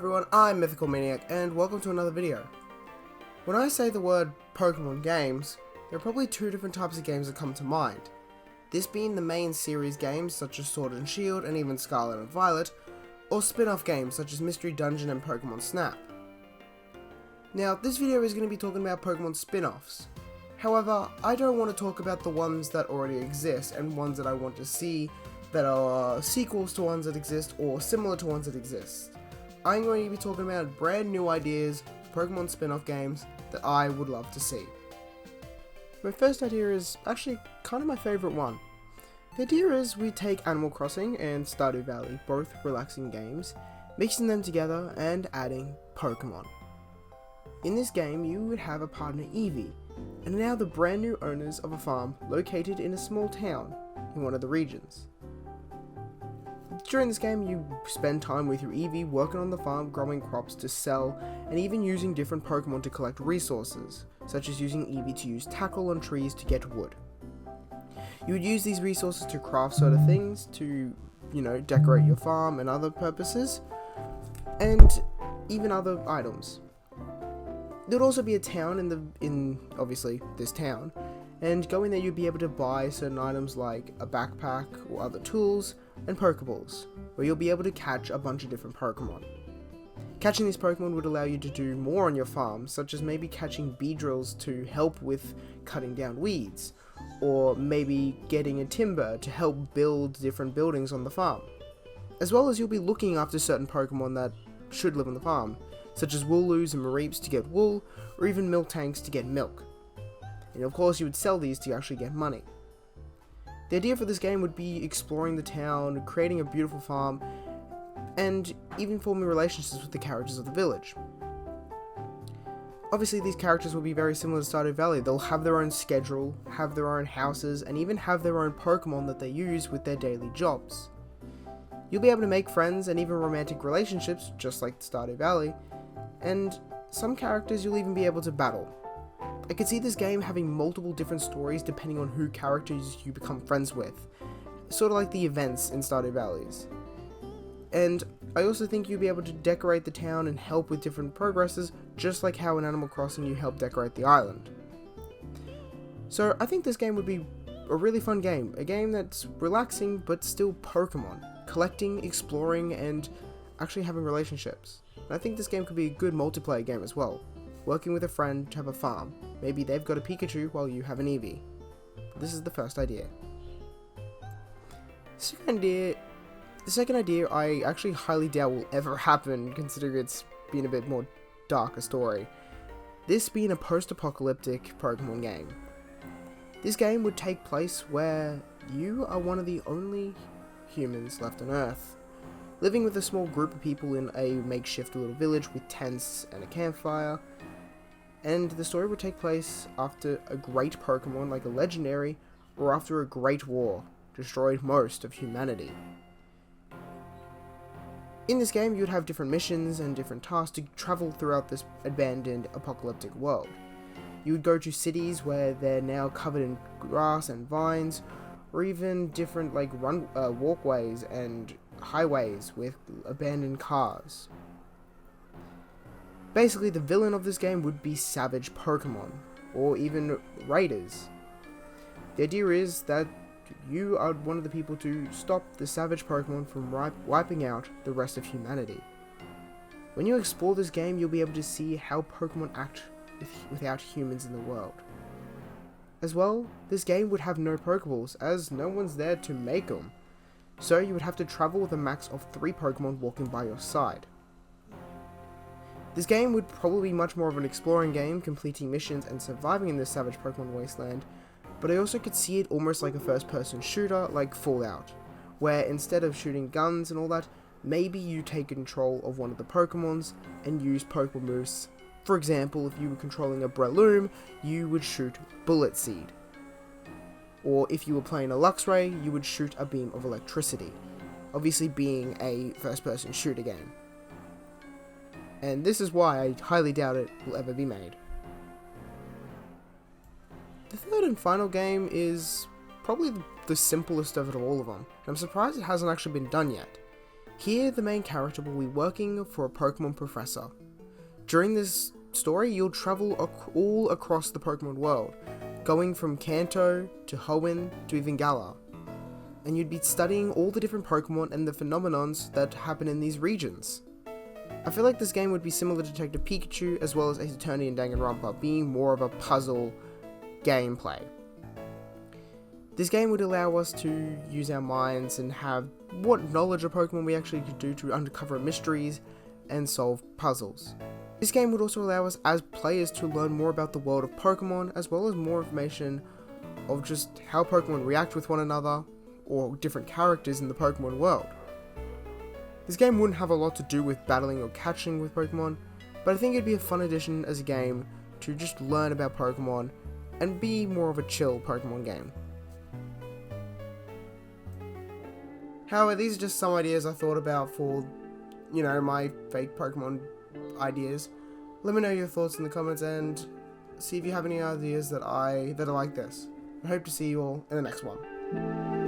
everyone, I'm Mythical Maniac, and welcome to another video. When I say the word Pokemon games, there are probably two different types of games that come to mind. This being the main series games such as Sword and Shield and even Scarlet and Violet, or spin-off games such as Mystery Dungeon and Pokemon Snap. Now, this video is going to be talking about Pokemon spin-offs. However, I don't want to talk about the ones that already exist and ones that I want to see that are sequels to ones that exist or similar to ones that exist. I'm going to be talking about brand new ideas for Pokemon spin-off games that I would love to see. My first idea is actually kind of my favourite one. The idea is we take Animal Crossing and Stardew Valley, both relaxing games, mixing them together and adding Pokemon. In this game you would have a partner Eevee, and now the brand new owners of a farm located in a small town in one of the regions. During this game, you spend time with your Eevee working on the farm, growing crops to sell, and even using different Pokemon to collect resources, such as using Eevee to use tackle on trees to get wood. You would use these resources to craft sort of things to, decorate your farm and other purposes, and even other items. There would also be a town in obviously this town, and going there you'd be able to buy certain items like a backpack or other tools and Pokeballs, where you'll be able to catch a bunch of different Pokemon. Catching these Pokemon would allow you to do more on your farm, such as maybe catching Beedrills to help with cutting down weeds, or maybe getting a timber to help build different buildings on the farm. As well as you'll be looking after certain Pokemon that should live on the farm, such as Wooloos and Mareeps to get wool, or even Miltanks to get milk. And of course you would sell these to actually get money. The idea for this game would be exploring the town, creating a beautiful farm, and even forming relationships with the characters of the village. Obviously these characters will be very similar to Stardew Valley. They'll have their own schedule, have their own houses, and even have their own Pokemon that they use with their daily jobs. You'll be able to make friends and even romantic relationships, just like Stardew Valley, and some characters you'll even be able to battle. I could see this game having multiple different stories depending on who characters you become friends with, sort of like the events in Stardew Valleys. And I also think you'll be able to decorate the town and help with different progresses, just like how in Animal Crossing you help decorate the island. So I think this game would be a really fun game, a game that's relaxing but still Pokemon, collecting, exploring, and actually having relationships. And I think this game could be a good multiplayer game as well. Working with a friend to have a farm. Maybe they've got a Pikachu while you have an Eevee. This is the first idea. The second idea I actually highly doubt will ever happen, considering it's been a bit more darker story. This being a post-apocalyptic Pokemon game. This game would take place where you are one of the only humans left on Earth, living with a small group of people in a makeshift little village with tents and a campfire. And the story would take place after a great Pokemon, like a legendary, or after a great war destroyed most of humanity. In this game, you'd have different missions and different tasks to travel throughout this abandoned apocalyptic world. You would go to cities where they're now covered in grass and vines, or even different walkways and highways with abandoned cars. Basically, the villain of this game would be savage Pokemon, or even raiders. The idea is that you are one of the people to stop the savage Pokemon from wiping out the rest of humanity. When you explore this game, you'll be able to see how Pokemon act without humans in the world. As well, this game would have no Pokeballs, as no one's there to make them. So you would have to travel with a max of 3 Pokemon walking by your side. This game would probably be much more of an exploring game, completing missions and surviving in this savage Pokemon wasteland, but I also could see it almost like a first-person shooter like Fallout, where instead of shooting guns and all that, maybe you take control of one of the Pokemons and use Pokemon moves. For example, if you were controlling a Breloom, you would shoot Bullet Seed. Or if you were playing a Luxray, you would shoot a beam of electricity, obviously being a first-person shooter game. And this is why I highly doubt it will ever be made. The third and final game is probably the simplest of all of them, and I'm surprised it hasn't actually been done yet. Here, the main character will be working for a Pokemon professor. During this story, you'll travel all across the Pokemon world, going from Kanto to Hoenn to even Galar. And you'd be studying all the different Pokemon and the phenomenons that happen in these regions. I feel like this game would be similar to Detective Pikachu as well as Ace Attorney and Danganronpa, being more of a puzzle gameplay. This game would allow us to use our minds and have what knowledge of Pokemon we actually could do to uncover mysteries and solve puzzles. This game would also allow us as players to learn more about the world of Pokemon, as well as more information of just how Pokemon react with one another, or different characters in the Pokemon world. This game wouldn't have a lot to do with battling or catching with Pokemon, but I think it'd be a fun addition as a game to just learn about Pokemon and be more of a chill Pokemon game. However, these are just some ideas I thought about for, my fake Pokemon ideas. Let me know your thoughts in the comments and see if you have any ideas that are like this. I hope to see you all in the next one.